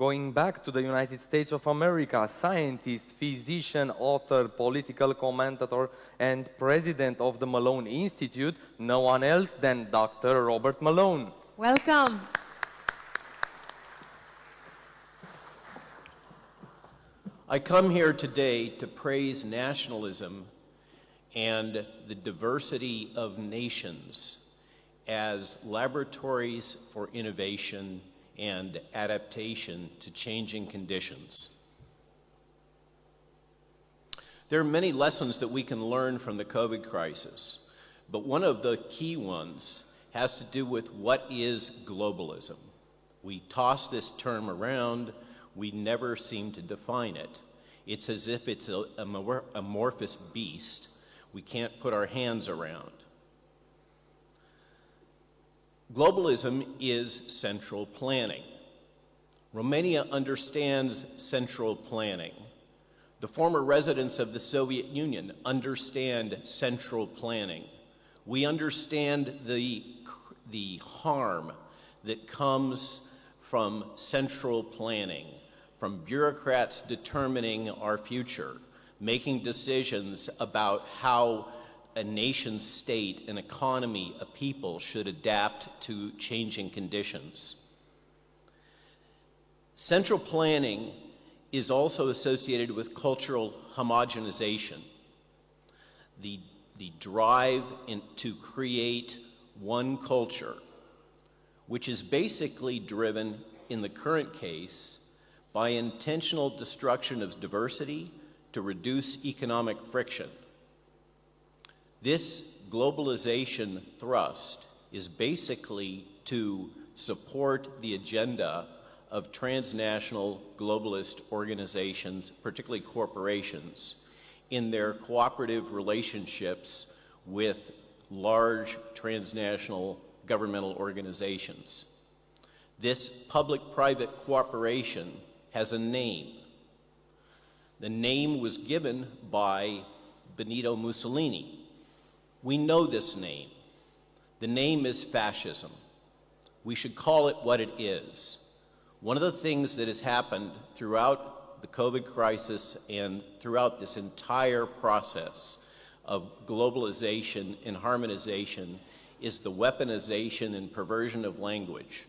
Going back to the United States of America, scientist, physician, author, political commentator, and president of the Malone Institute, no one else than Dr. Robert Malone. Welcome. I come here today to praise nationalism and the diversity of nations as laboratories for innovation and adaptation to changing conditions. There are many lessons that we can learn from the COVID crisis, but one of the key ones has to do with what is globalism. We toss this term around, we never seem to define it. It's as if it's an amorphous beast we can't put our hands around. Globalism is central planning. Romania understands central planning. The former residents of the Soviet Union understand central planning. We understand the harm that comes from central planning, from bureaucrats determining our future, making decisions about how a nation state, an economy, a people should adapt to changing conditions. Central planning is also associated with cultural homogenization, the drive to create one culture, which is basically driven, in the current case, by intentional destruction of diversity to reduce economic friction. This globalization thrust is basically to support the agenda of transnational globalist organizations, particularly corporations, in their cooperative relationships with large transnational governmental organizations. This public-private cooperation has a name. The name was given by Benito Mussolini. We know this name. The name is fascism. We should call it what it is. One of the things that has happened throughout the COVID crisis and throughout this entire process of globalization and harmonization is the weaponization and perversion of language.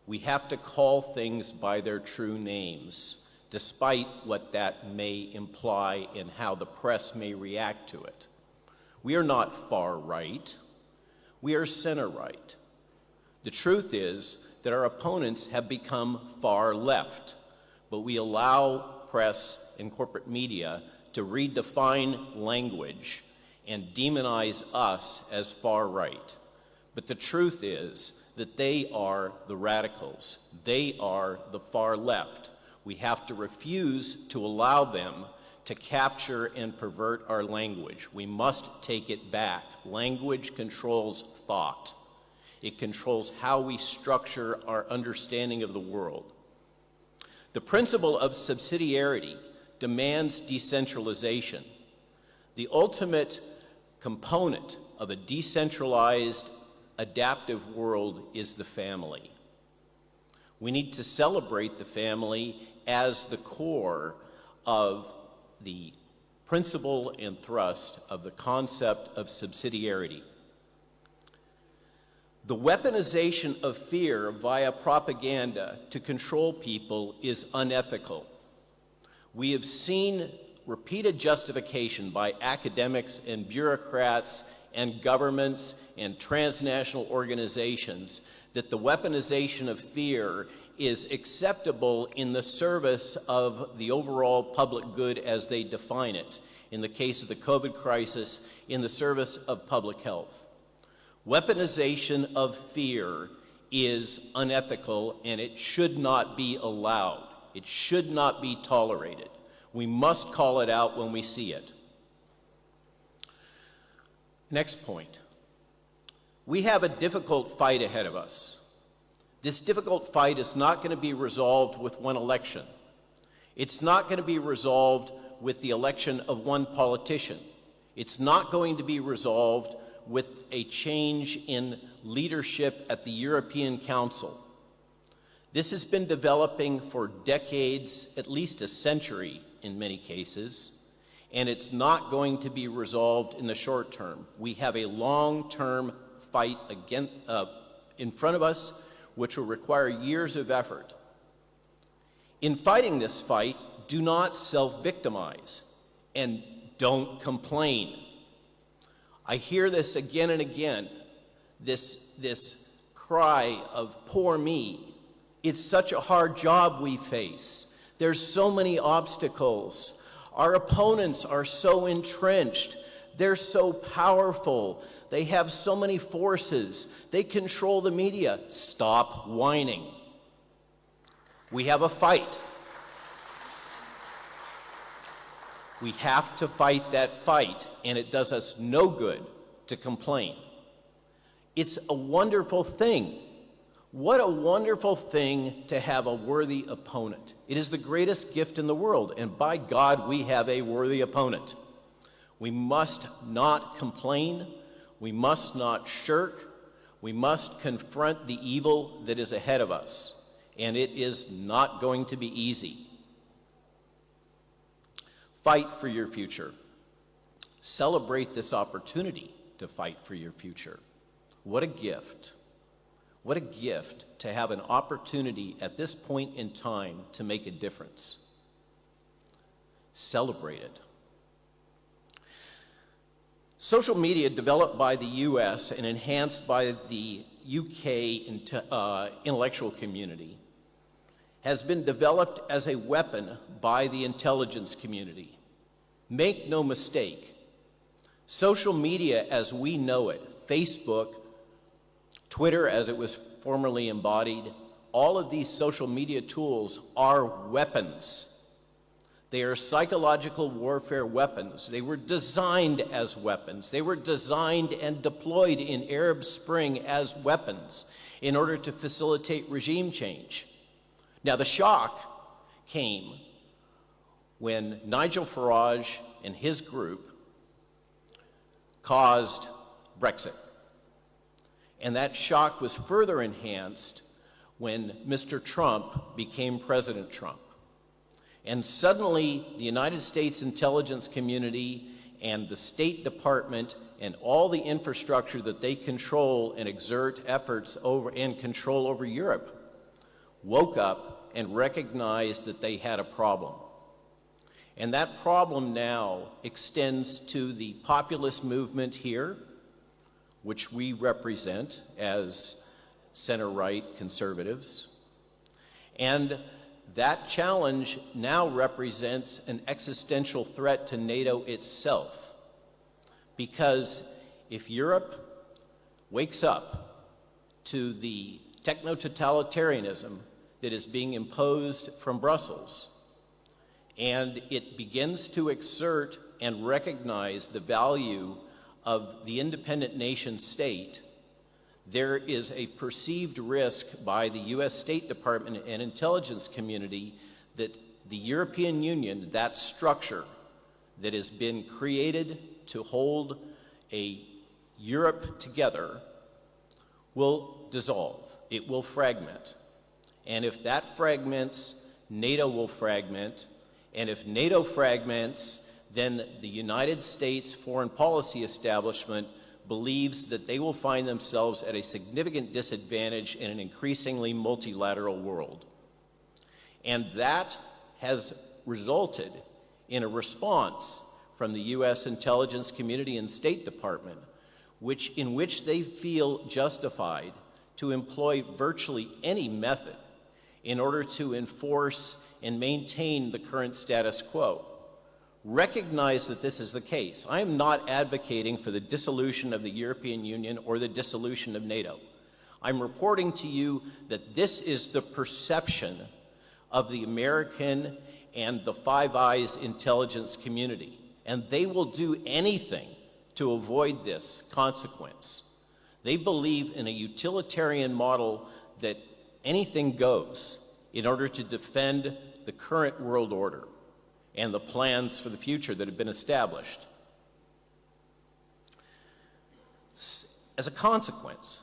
We have to call things by their true names, despite what that may imply and how the press may react to it. We are not far right, we are center right. The truth is that our opponents have become far left, but we allow press and corporate media to redefine language and demonize us as far right. But the truth is that they are the radicals. They are the far left. We have to refuse to allow them to capture and pervert our language. We must take it back. Language controls thought. It controls how we structure our understanding of the world. The principle of subsidiarity demands decentralization. The ultimate component of a decentralized, adaptive world is the family. We need to celebrate the family as the core of the principle and thrust of the concept of subsidiarity. The weaponization of fear via propaganda to control people is unethical. We have seen repeated justification by academics and bureaucrats and governments and transnational organizations that the weaponization of fear is acceptable in the service of the overall public good as they define it. In the case of the COVID crisis, in the service of public health. Weaponization of fear is unethical and it should not be allowed. It should not be tolerated. We must call it out when we see it. Next point. We have a difficult fight ahead of us. This difficult fight is not going to be resolved with one election. It's not going to be resolved with the election of one politician. It's not going to be resolved with a change in leadership at the European Council. This has been developing for decades, at least a century in many cases, and it's not going to be resolved in the short term. We have a long-term fight in front of us, which will require years of effort. In fighting this fight, do not self-victimize and don't complain. I hear this again and again, this cry of poor me. It's such a hard job we face. There's so many obstacles. Our opponents are so entrenched. They're so powerful. They have so many forces. They control the media. Stop whining. We have a fight. We have to fight that fight, and it does us no good to complain. It's a wonderful thing. What a wonderful thing to have a worthy opponent. It is the greatest gift in the world, and by God, we have a worthy opponent. We must not complain. We must not shirk. We must confront the evil that is ahead of us, and it is not going to be easy. Fight for your future. Celebrate this opportunity to fight for your future. What a gift. What a gift to have an opportunity at this point in time to make a difference. Celebrate it. Social media developed by the US and enhanced by the UK intellectual community has been developed as a weapon by the intelligence community. Make no mistake, social media as we know it, Facebook, Twitter as it was formerly embodied, all of these social media tools are weapons. They are psychological warfare weapons. They were designed as weapons. They were designed and deployed in Arab Spring as weapons in order to facilitate regime change. Now, the shock came when Nigel Farage and his group caused Brexit. And that shock was further enhanced when Mr. Trump became President Trump. And suddenly, the United States intelligence community and the State Department and all the infrastructure that they control and exert efforts over and control over Europe woke up and recognized that they had a problem. And that problem now extends to the populist movement here, which we represent as center-right conservatives. And that challenge now represents an existential threat to NATO itself. Because if Europe wakes up to the techno-totalitarianism that is being imposed from Brussels, and it begins to exert and recognize the value of the independent nation state, there is a perceived risk by the US State Department and intelligence community that the European Union, that structure that has been created to hold a Europe together, will dissolve. It will fragment. And if that fragments, NATO will fragment. And if NATO fragments, then the United States foreign policy establishment believes that they will find themselves at a significant disadvantage in an increasingly multilateral world. And that has resulted in a response from the US intelligence community and State Department, in which they feel justified to employ virtually any method in order to enforce and maintain the current status quo. Recognize that this is the case. I am not advocating for the dissolution of the European Union or the dissolution of NATO. I'm reporting to you that this is the perception of the American and the Five Eyes intelligence community, and they will do anything to avoid this consequence. They believe in a utilitarian model that anything goes in order to defend the current world order and the plans for the future that have been established. As a consequence,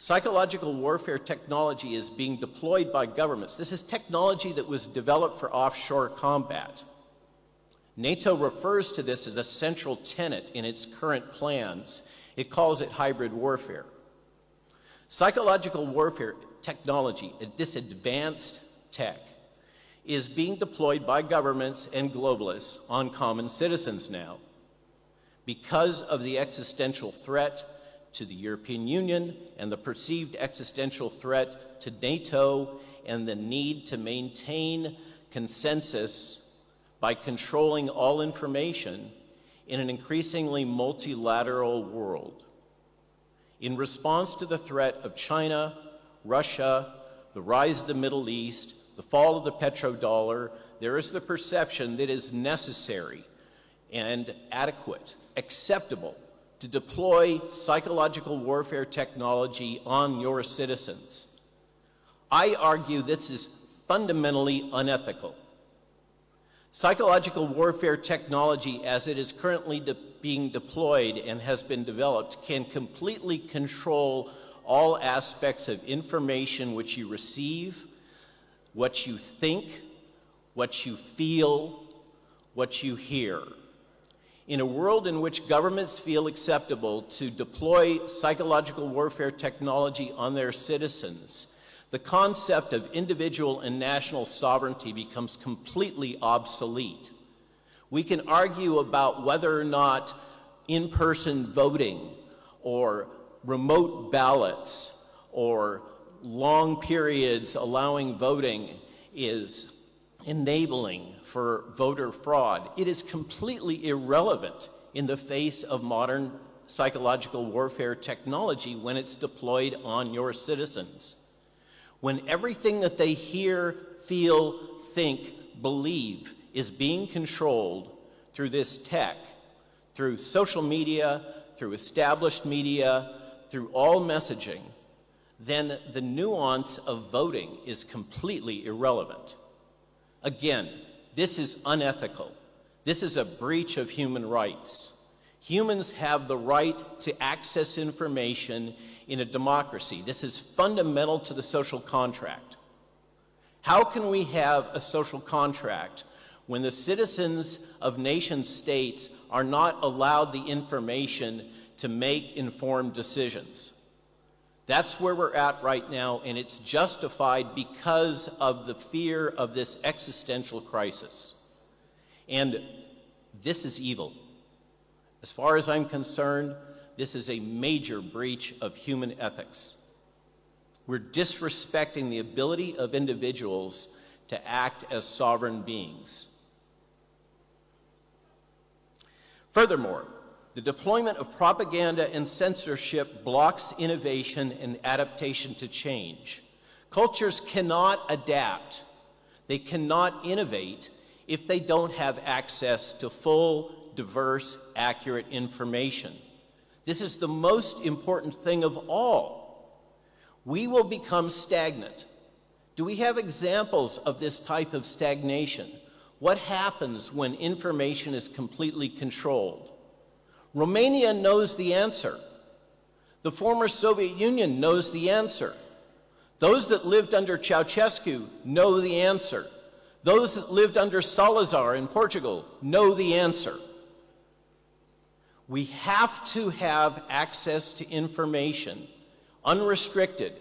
Psychological warfare technology is being deployed by governments. This is technology that was developed for offshore combat. NATO refers to this as a central tenet in its current plans. It calls it hybrid warfare. Psychological warfare technology, this advanced tech, is being deployed by governments and globalists on common citizens now because of the existential threat to the European Union and the perceived existential threat to NATO and the need to maintain consensus by controlling all information in an increasingly multilateral world. In response to the threat of China, Russia, the rise of the Middle East, the fall of the petrodollar, there is the perception that it is necessary and adequate, acceptable, to deploy psychological warfare technology on your citizens. I argue this is fundamentally unethical. Psychological warfare technology, as it is currently being deployed and has been developed, can completely control all aspects of information which you receive, what you think, what you feel, what you hear. In a world in which governments feel acceptable to deploy psychological warfare technology on their citizens, the concept of individual and national sovereignty becomes completely obsolete. We can argue about whether or not in-person voting or remote ballots or long periods allowing voting is enabling for voter fraud. It is completely irrelevant in the face of modern psychological warfare technology when it's deployed on your citizens. When everything that they hear, feel, think, believe is being controlled through this tech, through social media, through established media, through all messaging, then the nuance of voting is completely irrelevant. Again, this is unethical. This is a breach of human rights. Humans have the right to access information in a democracy. This is fundamental to the social contract. How can we have a social contract when the citizens of nation states are not allowed the information to make informed decisions? That's where we're at right now, and it's justified because of the fear of this existential crisis. And this is evil. As far as I'm concerned, this is a major breach of human ethics. We're disrespecting the ability of individuals to act as sovereign beings. Furthermore, the deployment of propaganda and censorship blocks innovation and adaptation to change. Cultures cannot adapt, they cannot innovate if they don't have access to full, diverse, accurate information. This is the most important thing of all. We will become stagnant. Do we have examples of this type of stagnation? What happens when information is completely controlled? Romania knows the answer. The former Soviet Union knows the answer. Those that lived under Ceausescu know the answer. Those that lived under Salazar in Portugal know the answer. We have to have access to information, unrestricted,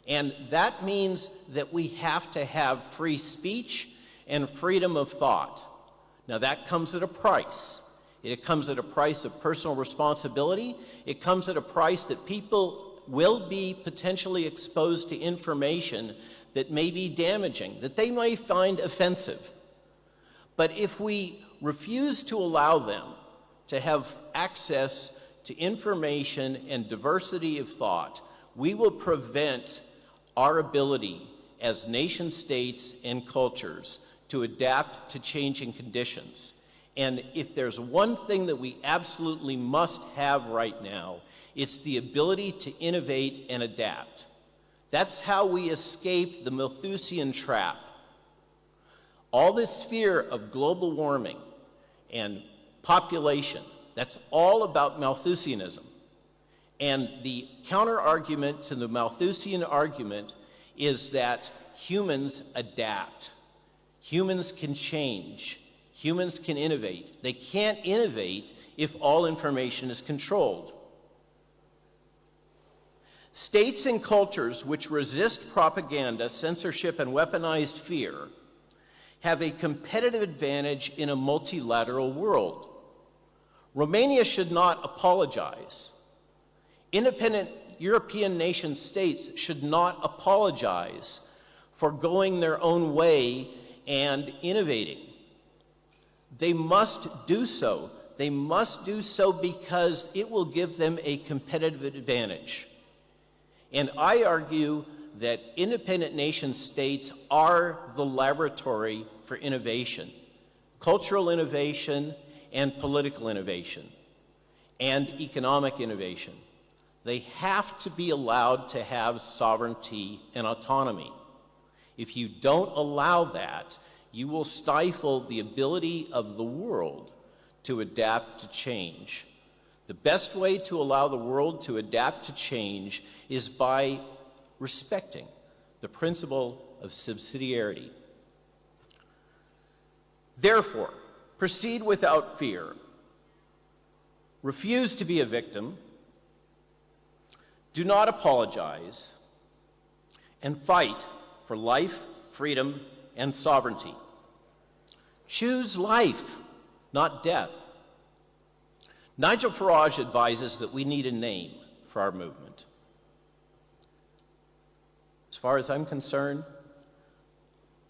and that means that we have to have free speech and freedom of thought. Now that comes at a price. It comes at a price of personal responsibility. It comes at a price that people will be potentially exposed to information that may be damaging, that they may find offensive. But if we refuse to allow them to have access to information and diversity of thought, we will prevent our ability as nation states and cultures to adapt to changing conditions. And if there's one thing that we absolutely must have right now, it's the ability to innovate and adapt. That's how we escape the Malthusian trap. All this fear of global warming and population, that's all about Malthusianism. And the counter-argument to the Malthusian argument is that humans adapt. Humans can change. Humans can innovate. They can't innovate if all information is controlled. States and cultures which resist propaganda, censorship, and weaponized fear have a competitive advantage in a multilateral world. Romania should not apologize. Independent European nation states should not apologize for going their own way and innovating. They must do so. They must do so because it will give them a competitive advantage. And I argue that independent nation states are the laboratory for innovation, cultural innovation and political innovation, and economic innovation. They have to be allowed to have sovereignty and autonomy. If you don't allow that, you will stifle the ability of the world to adapt to change. The best way to allow the world to adapt to change is by respecting the principle of subsidiarity. Therefore, proceed without fear. Refuse to be a victim. Do not apologize. And fight for life, freedom, and sovereignty. Choose life, not death. Nigel Farage advises that we need a name for our movement. As far as I'm concerned,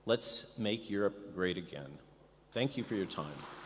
let's make Europe great again. Thank you for your time.